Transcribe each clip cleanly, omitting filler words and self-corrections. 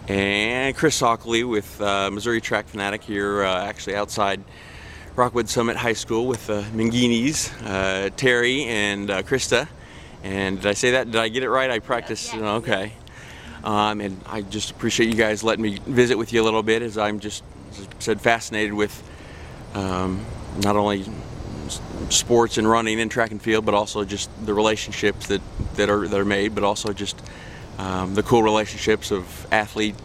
And Chris Ockley with Missouri Track Fanatic here, actually outside Rockwood Summit High School with Menghinis, Terri and Krista. And did I say that? Did I get it right? I practiced. Yes. Okay. And I just appreciate you guys letting me visit with you a little bit, as I'm just, as I said, fascinated with not only sports and running and track and field, but also just the relationships that are made, but also just the cool relationships of athlete,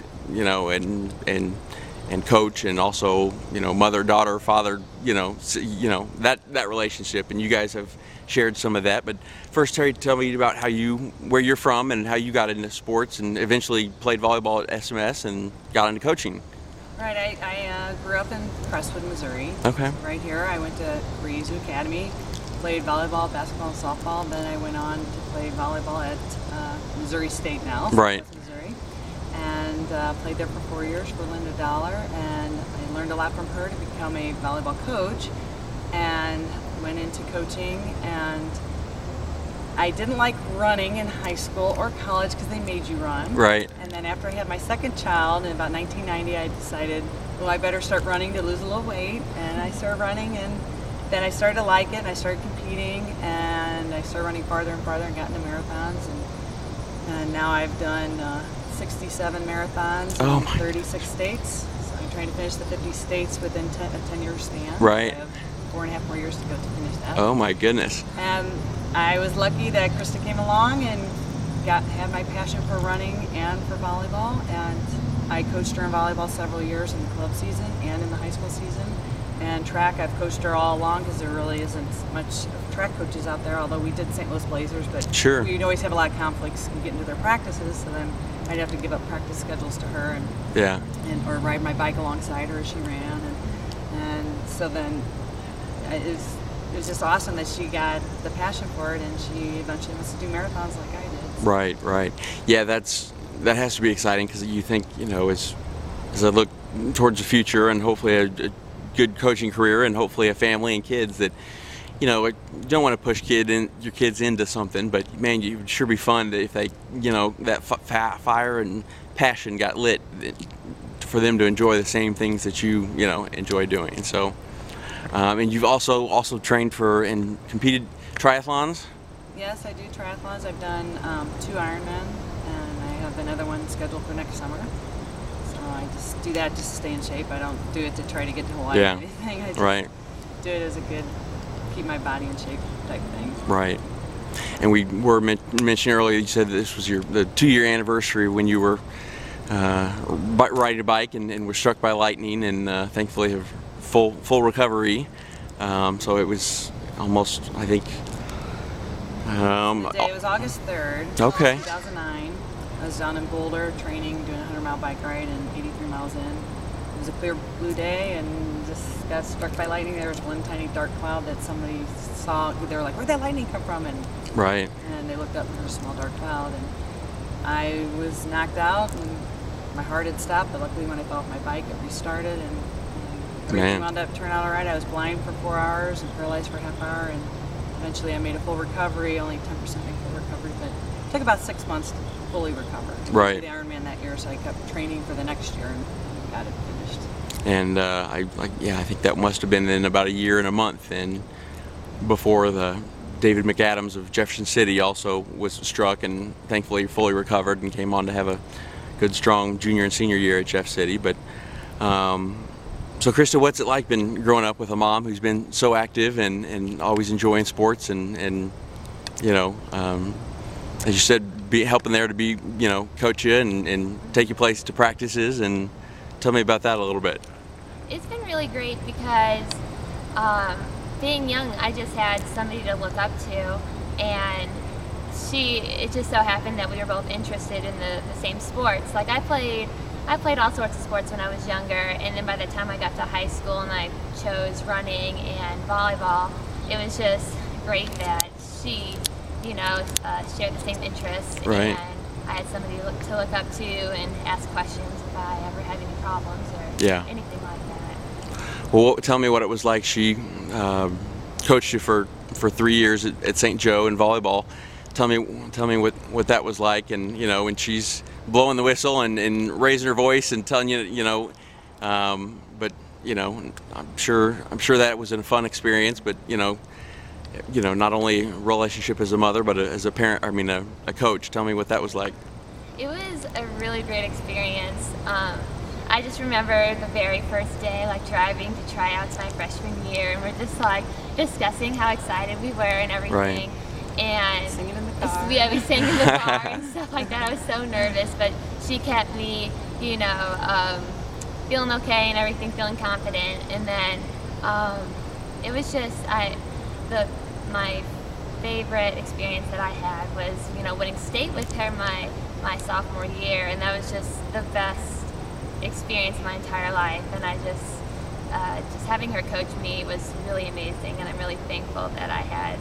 and coach, and also, mother, daughter, father, that relationship. And you guys have shared some of that. But first, Terri, tell me about where you're from and how you got into sports and eventually played volleyball at SMS and got into coaching. Right, I grew up in Crestwood, Missouri. Okay. Right here, I went to Breeze Academy, played volleyball, basketball, and softball. Then I went on to play volleyball at Missouri State now. Right. Missouri, and played there for 4 years for Linda Dollar, and I learned a lot from her to become a volleyball coach, and went into coaching. And I didn't like running in high school or college because they made you run. Right. And then after I had my second child in about 1990, I decided, well, I better start running to lose a little weight. And I started running, and then I started to like it, and I started competing, and I started running farther and farther and got into marathons. And now I've done 67 marathons in 36 states. So I'm trying to finish the 50 states within a 10-year span. Right. I have 4.5 more years to go to finish that. Oh my goodness. And I was lucky that Krista came along and had my passion for running and for volleyball, and I coached her in volleyball several years in the club season and in the high school season. And track, I've coached her all along because there really isn't much track coaches out there, although we did St. Louis Blazers, but sure, we'd always have a lot of conflicts in getting to their practices, so then I'd have to give up practice schedules to her or ride my bike alongside her as she ran, and so then it was just awesome that she got the passion for it, and she eventually wants to do marathons like I did. Right. Yeah, that has to be exciting, because you think, as I look towards the future and hopefully a good coaching career and hopefully a family and kids, that you don't want to push your kids into something, but man, it would sure be fun if they, that fire and passion got lit, for them to enjoy the same things that you enjoy doing. And so. And you've also trained for and competed triathlons? Yes, I do triathlons. I've done 2 Ironman, and I have another one scheduled for next summer. So I just do that just to stay in shape. I don't do it to try to get to Hawaii or anything. I just do it as a good, keep my body in shape type thing. Right. And we were mentioning earlier, you said this was the 2-year anniversary when you were riding a bike and were struck by lightning, and thankfully have full recovery. So it was almost, I think. The day was August 3rd, 2009. I was down in Boulder training, doing a 100-mile bike ride, and 83 miles in. It was a clear blue day, and just got struck by lightning. There was one tiny dark cloud that somebody saw. They were like, "Where'd that lightning come from?" And they looked up, and there was a small dark cloud, and I was knocked out, and my heart had stopped. But luckily, when I fell off my bike, it restarted, and everything wound up turning out all right. I was blind for 4 hours and paralyzed for a half hour, and eventually I made a full recovery, only 10% made full recovery, but it took about 6 months to fully recover. I did the Ironman that year, so I kept training for the next year and got it finished. And I think that must have been in about a year and a month, and before the David McAdams of Jefferson City also was struck, and thankfully fully recovered and came on to have a good, strong junior and senior year at Jeff City. But so Krista, what's it like been growing up with a mom who's been so active and always enjoying sports and as you said, be helping there to be, coach you and take you places to practices, and tell me about that a little bit. It's been really great because being young, I just had somebody to look up to, and it just so happened that we were both interested in the same sports. Like I played all sorts of sports when I was younger, and then by the time I got to high school and I chose running and volleyball, it was just great that she, shared the same interests, and I had somebody to look up to and ask questions if I ever had any problems or anything like that. Well, tell me what it was like. She coached you for 3 years at St. Joe in volleyball. Tell me what that was like, and when she's blowing the whistle and raising her voice and telling you, but I'm sure that was a fun experience. But not only a relationship as a mother, but as a parent. I mean, a coach. Tell me what that was like. It was a really great experience. I just remember the very first day, like driving to tryouts my freshman year, and we're just like discussing how excited we were and everything. Right. And singing in the car. Yeah, we sang in the car and stuff like that. I was so nervous, but she kept me, feeling okay and everything, feeling confident. And then it was just my favorite experience that I had was winning state with her my sophomore year, and that was just the best experience of my entire life. And I just having her coach me was really amazing, and I'm really thankful that I had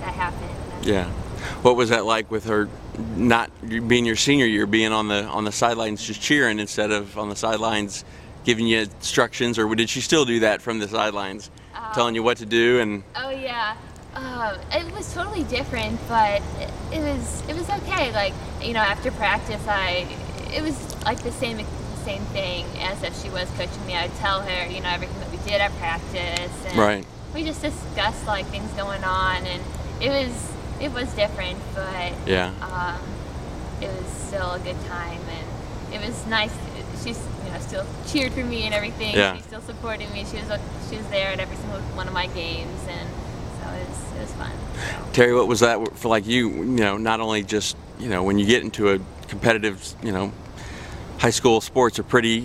that happened. Yeah. What was that like with her not being your senior year, being on the sidelines just cheering instead of on the sidelines giving you instructions, or did she still do that from the sidelines, telling you what to do? And oh yeah, it was totally different, but it was okay. Like after practice, it was like the same thing as if she was coaching me. I'd tell her everything that we did at practice, and right. We just discussed like things going on, and it was different, but yeah, it was still a good time, and it was nice. She's still cheered for me and everything. Yeah. She still supported me. She was there at every single one of my games, and so it was fun. Terri, what was that for like you? Not only just when you get into a competitive, high school sports are pretty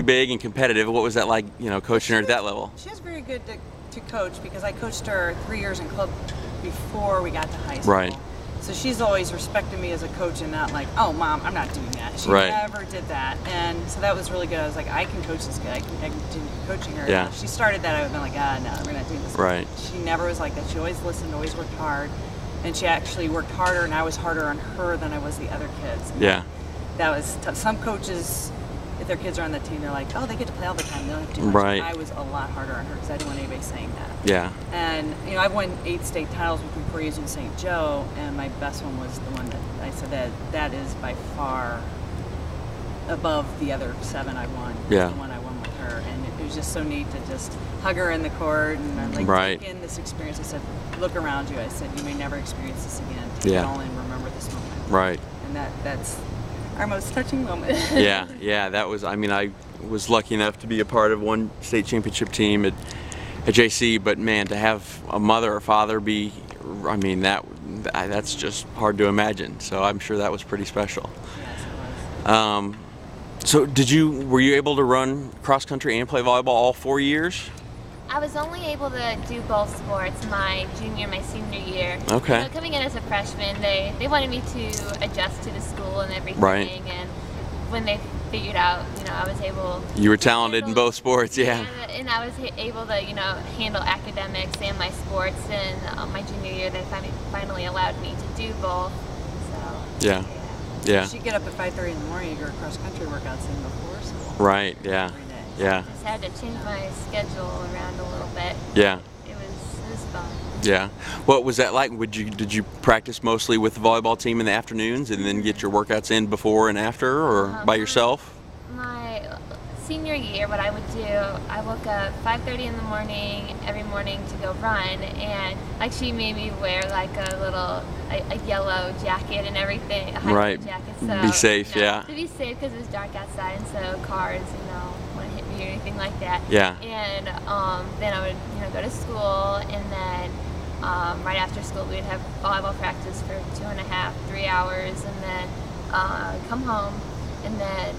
big and competitive. What was that like, coaching her at that level? She was very good to coach, because I coached her 3 years in club before we got to high school. Right. So she's always respected me as a coach, and not like, oh mom, I'm not doing that. She right. never did that, and so that was really good. I was like, I can coach this kid. I can continue coaching her. Yeah. If she started that, I would have been like, no, we're not doing this. Right. She never was like that. She always listened, always worked hard, and she actually worked harder, and I was harder on her than I was the other kids. And yeah. That was tough. Some coaches, if their kids are on the team, they're like, oh, they get to play all the time. They don't have to do much. Right. I was a lot harder on her because I didn't want anybody saying that. Yeah. And I've won 8 state titles between 4 years in St. Joe, and my best one was the one that I said that is by far above the other 7 I won. Yeah. The one I won with her, and it was just so neat to just hug her in the court and like right. take in this experience. I said, look around you. I said, you may never experience this again. Yeah. Take it all in, remember this moment. Right. And that's our most touching moment. yeah, that was, I was lucky enough to be a part of one state championship team at JC, but man, to have a mother or father be, that's just hard to imagine. So I'm sure that was pretty special. Yes, it was. So were you able to run cross country and play volleyball all 4 years? I was only able to do both sports my junior and my senior year. Okay. Coming in as a freshman, they wanted me to adjust to the school and everything. Right. And when they figured out, I was able. You were talented in both sports, yeah. And I was able to, handle academics and my sports. And my junior year, they finally allowed me to do both. So. Yeah. Yeah. She'd get up at 5:30 in the morning to go to cross country workouts in before school. Right. Yeah. Yeah. I just had to change my schedule around a little bit. Yeah. It was fun. Yeah. What was that like? Did you practice mostly with the volleyball team in the afternoons and then get your workouts in before and after, or by yourself? My senior year, what I would do, I woke up 5:30 in the morning every morning to go run, and like she made me wear like a yellow jacket and everything, a high right. jacket. So, be safe, yeah. To be safe, because it was dark outside, and so cars, wouldn't hit me or anything like that. Yeah. And then I would, go to school, and then right after school we'd have volleyball practice for 2.5, 3 hours, and then come home, and then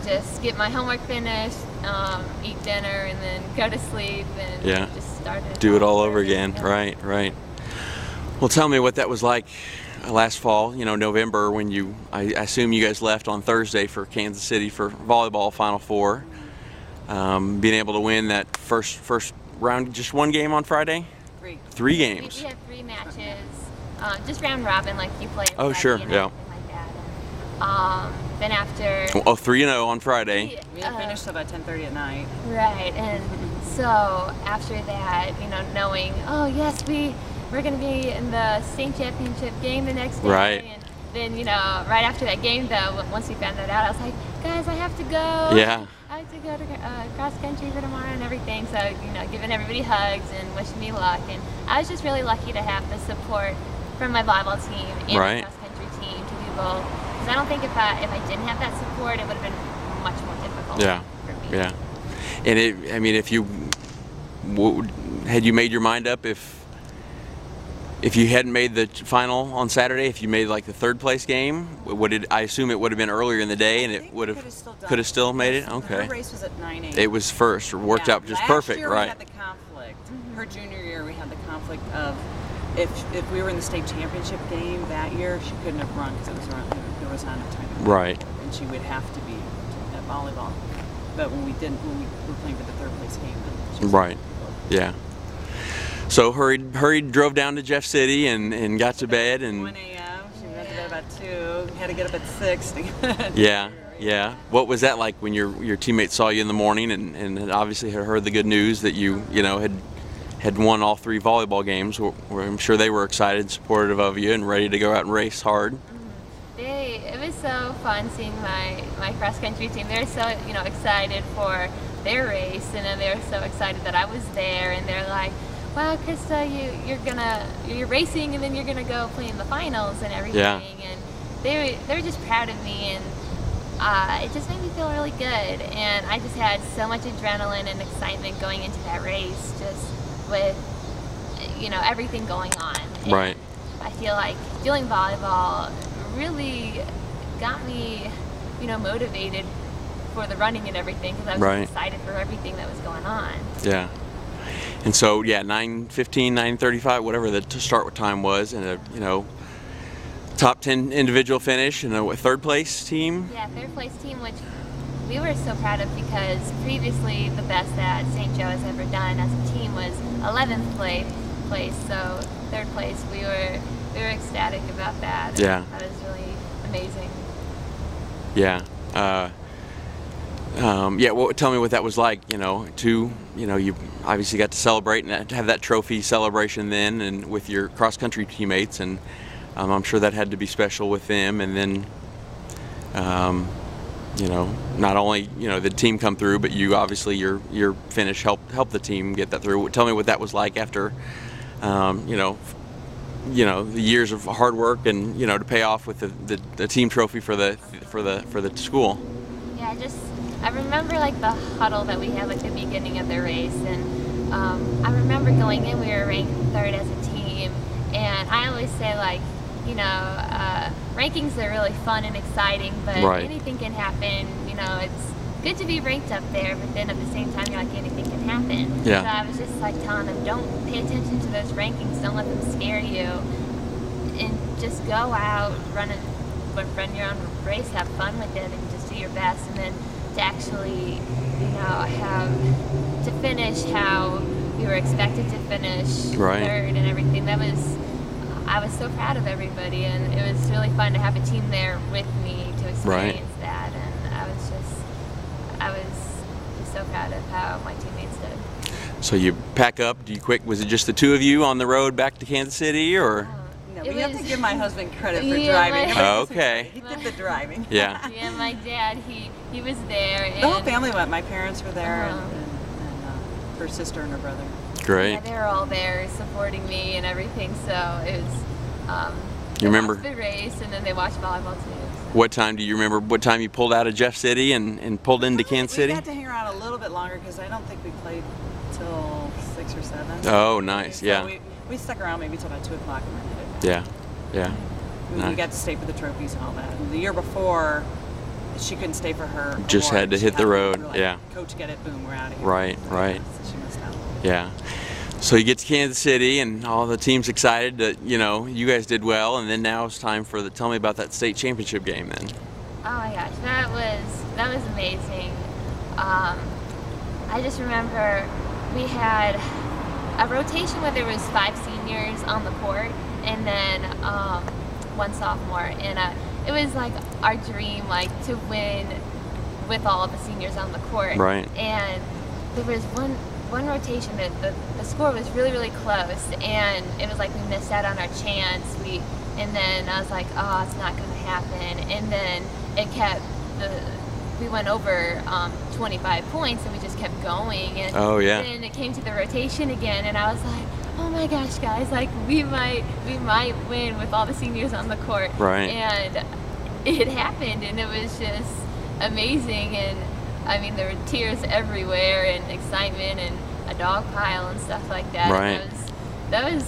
just get my homework finished, eat dinner, and then go to sleep, and just start it. Do it all over again. Yeah. Right. Well, tell me what that was like last fall, November, when I assume you guys left on Thursday for Kansas City for volleyball Final Four. Being able to win that first round, just one game on Friday? 3. 3 games. We had 3 matches, just round robin like you play. Oh, sure, yeah. Like that. Then after. 3-0 on Friday. We didn't finish till about 10:30 at night. Right, and so after that, knowing, oh yes, we're going to be in the state championship game the next day. Right. then, you know, right after that game, though, once we found that out, I was like, guys, I have to go. Yeah. I have to go to cross country for tomorrow and everything. So, you know, giving everybody hugs and wishing me luck. And I was just really lucky to have the support from my volleyball team and my cross country team to do both. Because I don't think if I didn't have that support, it would have been much more difficult for me. Yeah. And I mean, if you had you made your mind up if you hadn't made the final on Saturday, if you made like the third place game, I assume it would have been earlier in the day, and it would have could have still made it. Okay. Her race was at 9 a.m. It was first, worked out just perfect, year right? We had the conflict. Her junior year, we had the conflict of if we were in the state championship game that year, she couldn't have run because there was not enough time. Right. And she would have to be at volleyball. But when we were playing for the third place game, then she was right. Yeah. So hurried, drove down to Jeff City and got to bed. And 1 a.m. She went to bed about 2. Had to get up at 6 to get Yeah. What was that like when your teammates saw you in the morning and obviously had heard the good news that you know had won all 3 volleyball games? Where I'm sure they were excited and supportive of you and ready to go out and race hard. It was so fun seeing my cross country team. They were so, you know, excited for their race, and then they were so excited that I was there, and they're like, wow, Krista, you're racing, and then you're gonna go play in the finals and everything. Yeah. And they were just proud of me, and it just made me feel really good. And I just had so much adrenaline and excitement going into that race, just with, you know, everything going on. And right. I feel like doing volleyball really got me, you know, motivated for the running and everything, because I was excited for everything that was going on. Yeah. And so, 9:15, 9:35, whatever the start time was, and a, you know, top 10 individual finish and a third place team. Yeah, third place team, which we were so proud of because previously the best that St. Joe has ever done as a team was 11th place. So third place, we were ecstatic about that. Yeah. That was really amazing. Yeah. Well, tell me what that was like, you know, you obviously got to celebrate and have that trophy celebration then and with your cross-country teammates, and I'm sure that had to be special with them, and then, you know, not only, you know, the team come through, but you obviously, your finish helped the team get that through. Tell me what that was like after, you know, the years of hard work and, you know, to pay off with the team trophy for the school. Yeah, I remember like the huddle that we had like the beginning of the race, and I remember going in, we were ranked 3rd as a team, and I always say, like, you know, rankings are really fun and exciting, but anything can happen. You know, it's good to be ranked up there, but then at the same time, you're like, anything can happen. Yeah. So I was just like telling them, don't pay attention to those rankings, don't let them scare you, and just go out, run your own race, have fun with it, and just do your best, and then to actually, you know, to finish how you were expected to finish, 3rd and everything. I was so proud of everybody, and it was really fun to have a team there with me to experience that, and I was just so proud of how my teammates did. So you pack up, do you quick, was it just the 2 of you on the road back to Kansas City, or? No, you have to give my husband credit for driving. Okay. He did the driving. Yeah. Yeah, my dad, he was there. And the whole family went. My parents were there, and her sister and her brother. Great. Yeah, they were all there supporting me and everything, so it was, you remember the race, and then they watched volleyball too. So. What time do you remember, what time you pulled out of Jeff City and pulled into Kansas City? We had to hang around a little bit longer because I don't think we played till 6 or 7. Oh, nice, so yeah. We stuck around maybe till about 2 o'clock and then headed back. Yeah. We got to stay for the trophies and all that. And the year before, she couldn't stay for her just award. had to hit the road. Like, yeah. Coach, get it, boom, we're out of here. Right. So she missed out. Yeah. So you get to Kansas City and all the team's excited that, you know, you guys did well, and then now it's time for tell me about that state championship game then. Oh my gosh, that was amazing. I just remember we had a rotation where there was 5 seniors on the court and then 1 sophomore, and it was like our dream, like, to win with all of the seniors on the court. Right. And there was one one rotation, the score was really, really close, and it was like we missed out on our chance. And then I was like, oh, it's not going to happen. And then we went over 25 points, and we just kept going. And oh yeah. then it came to the rotation again, and I was like, oh my gosh, guys, like we might win with all the seniors on the court. Right. And it happened, and it was just amazing. And I mean, there were tears everywhere, and excitement, and a dog pile and stuff like that. Right. And that was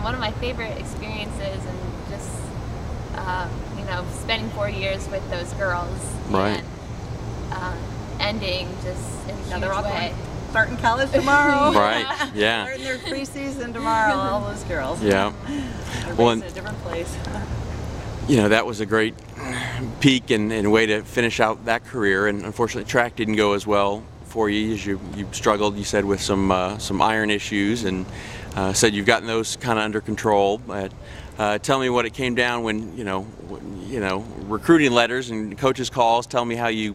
one of my favorite experiences, and just spending 4 years with those girls. Right. And ending just in a Now they're all huge way. starting college tomorrow. Right. Yeah. Starting their preseason tomorrow. All those girls. Yeah. They're Well, based in a different place. That was a great peak and way to finish out that career. And unfortunately, track didn't go as well for you as you struggled. You said with some iron issues, and said you've gotten those kind of under control. But tell me what it came down when recruiting letters and coaches' calls. Tell me how you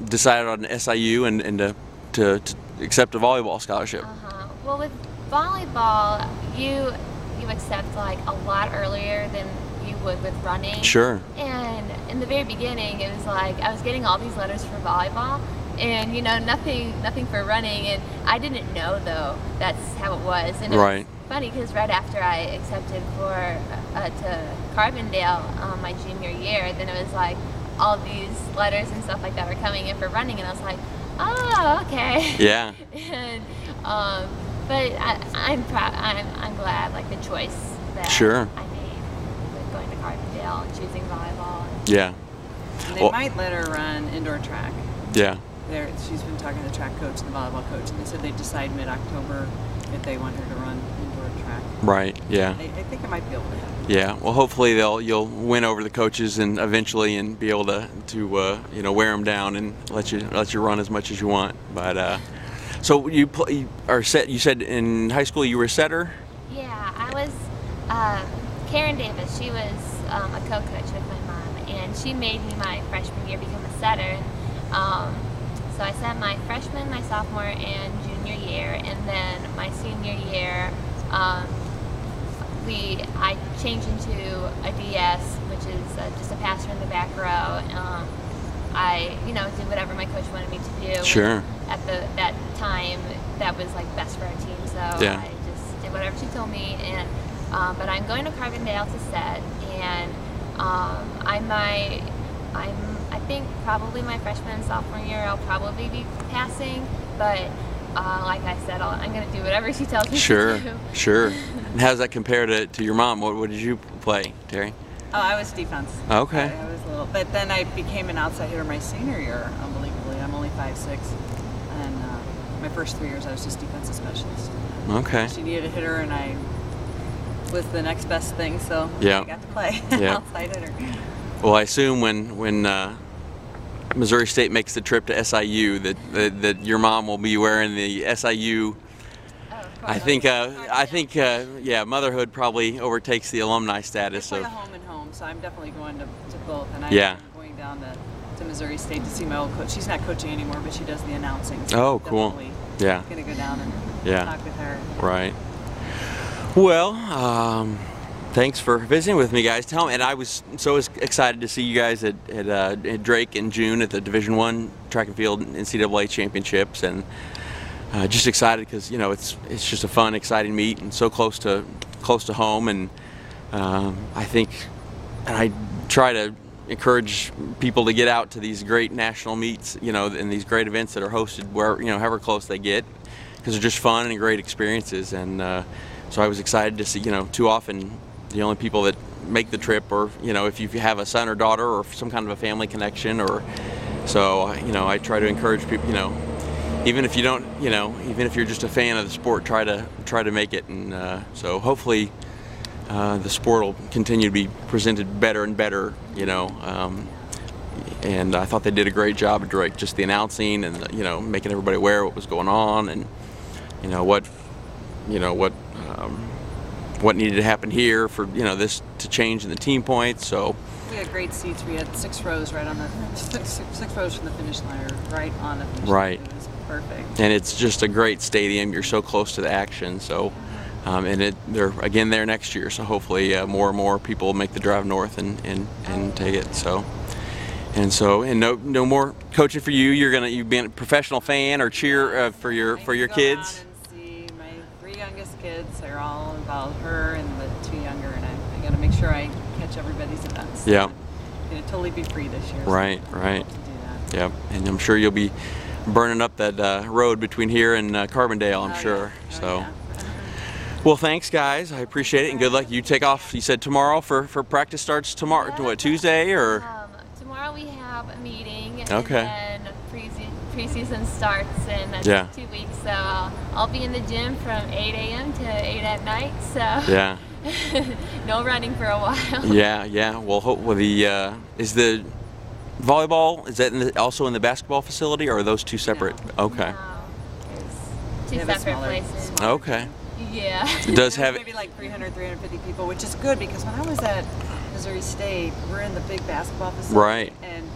decided on SIU and to accept a volleyball scholarship. Well, with volleyball, you accept like a lot earlier than you would with running. Sure. And in the very beginning, it was like I was getting all these letters for volleyball, and nothing for running. And I didn't know, though, that's how it was. And it right. was funny because right after I accepted to Carbondale my junior year, then it was like all these letters and stuff like that were coming in for running, and I was like, oh, okay. Yeah. And but I'm proud. I'm glad, like, the choice that sure. I made with going to Carbondale and choosing volleyball. Yeah. And they might let her run indoor track. Yeah. She's been talking to the track coach and the volleyball coach, and they said they decide mid-October if they want her to run indoor track. Right. Yeah. I think it might be able to happen. Yeah. Well, hopefully you'll win over the coaches and eventually be able to wear them down and let you run as much as you want. But so you set. You said in high school you were a setter. Yeah, I was. Karen Davis. She was a co-coach with my mom, and she made me my freshman year become a setter. So I set my freshman, my sophomore, and junior year, and then my senior year, I changed into a DS, which is just a passer in the back row. I did whatever my coach wanted me to do. Sure. At that time, that was like best for our team, so yeah. I just did whatever she told me. And but I'm going to Carbondale to set, and I think probably my freshman and sophomore year I'll probably be passing, but like I said, I'm going to do whatever she tells me sure, to do. Sure. And how does that compare to your mom? What did you play, Terri? Oh, I was defense. Okay. I was a little, but then I became an outside hitter my senior year, unbelievably. I'm only 5'6", and my first 3 years I was just defensive specialist. Okay. She needed a hitter, and I was the next best thing, so yeah. I got to play outside hitter. Well, I assume when Missouri State makes the trip to SIU that your mom will be wearing the SIU. I think motherhood probably overtakes the alumni status. They play a home and home, so I'm definitely going to both. And I'm going down to Missouri State to see my old coach. She's not coaching anymore, but she does the announcing. So cool. Yeah. Going to go down and talk with her. Right. Well, thanks for visiting with me, guys. Tell me, and I was so excited to see you guys at Drake in June at the Division I Track and Field NCAA Championships, and just excited because it's just a fun, exciting meet and so close to home. And I think, and I try to encourage people to get out to these great national meets, and these great events that are hosted where however close they get, because they're just fun and great experiences. And so I was excited to see, too often the only people that make the trip, or if you have a son or daughter or some kind of a family connection, or so I try to encourage people, even if you don't, even if you're just a fan of the sport, try to make it. And so hopefully the sport will continue to be presented better and better, and I thought they did a great job at Drake, just the announcing and making everybody aware of what was going on, and what needed to happen here for this to change in the team points. So we had great seats. We had 6 rows right on the 6 rows from the finish line, or right on the finish line. Right. It was perfect. And it's just a great stadium. You're so close to the action. So, and they're again there next year. So hopefully more and more people will make the drive north and take it. So. And no more coaching for you. You've been a professional fan or cheer for your kids. And see my 3 youngest kids. They're all involved. Her and the 2 younger, and I got to make sure I catch everybody's events. Yeah. I'm gonna totally be free this year. Right, so right. To do that. Yep. And I'm sure you'll be burning up that road between here and Carbondale. I'm sure. Yeah. So. Yeah. Well, thanks, guys. I appreciate it, and good luck. You take off. You said tomorrow for practice starts tomorrow. What, Tuesday or? Tomorrow we have a meeting, Okay. and then preseason starts in 2 weeks. So I'll be in the gym from 8 a.m. to 8 at night. So Yeah. no running for a while. Yeah. Well, hopefully is the volleyball, is that also in the basketball facility, or are those 2 separate? No. Okay. No, They there's have 2 a separate smaller- places. smaller Okay. Yeah. It does have maybe like 300, 350 people, which is good because when I was at Missouri State, we're in the big basketball facility. Right. And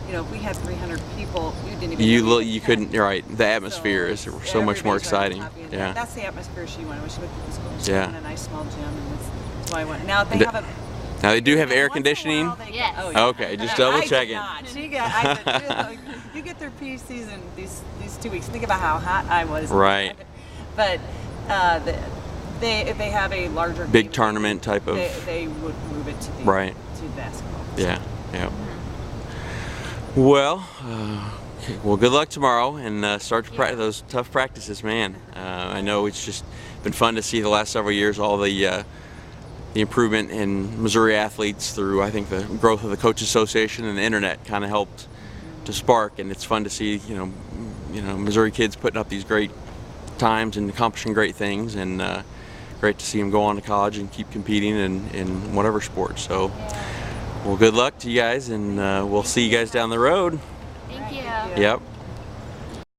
if we had 300 people, you didn't even you couldn't. Right. The atmosphere is so much more everybody's right exciting. happy, and Yeah. That's the atmosphere she wanted when she went to the school. She Yeah. wanted a nice small gym, and that's why I went. Now they have a. Now they do have air once in a conditioning. while they Yes. get- oh, yeah. Okay, just I double did checking. not. You get their preseason these 2 weeks. Think about how hot I was. Right. But if they have a larger Big game, tournament type of. they would move it to the Right. to basketball. Yeah. Yeah. Well, good luck tomorrow, and start to practice those tough practices, man. I know it's just been fun to see the last several years all the improvement in Missouri athletes through, I think, the growth of the Coaches Association and the internet kind of helped to spark, and it's fun to see Missouri kids putting up these great times and accomplishing great things, and great to see them go on to college and keep competing in whatever sport. So. Well, good luck to you guys, and we'll see you guys down the road. Thank you. Yep.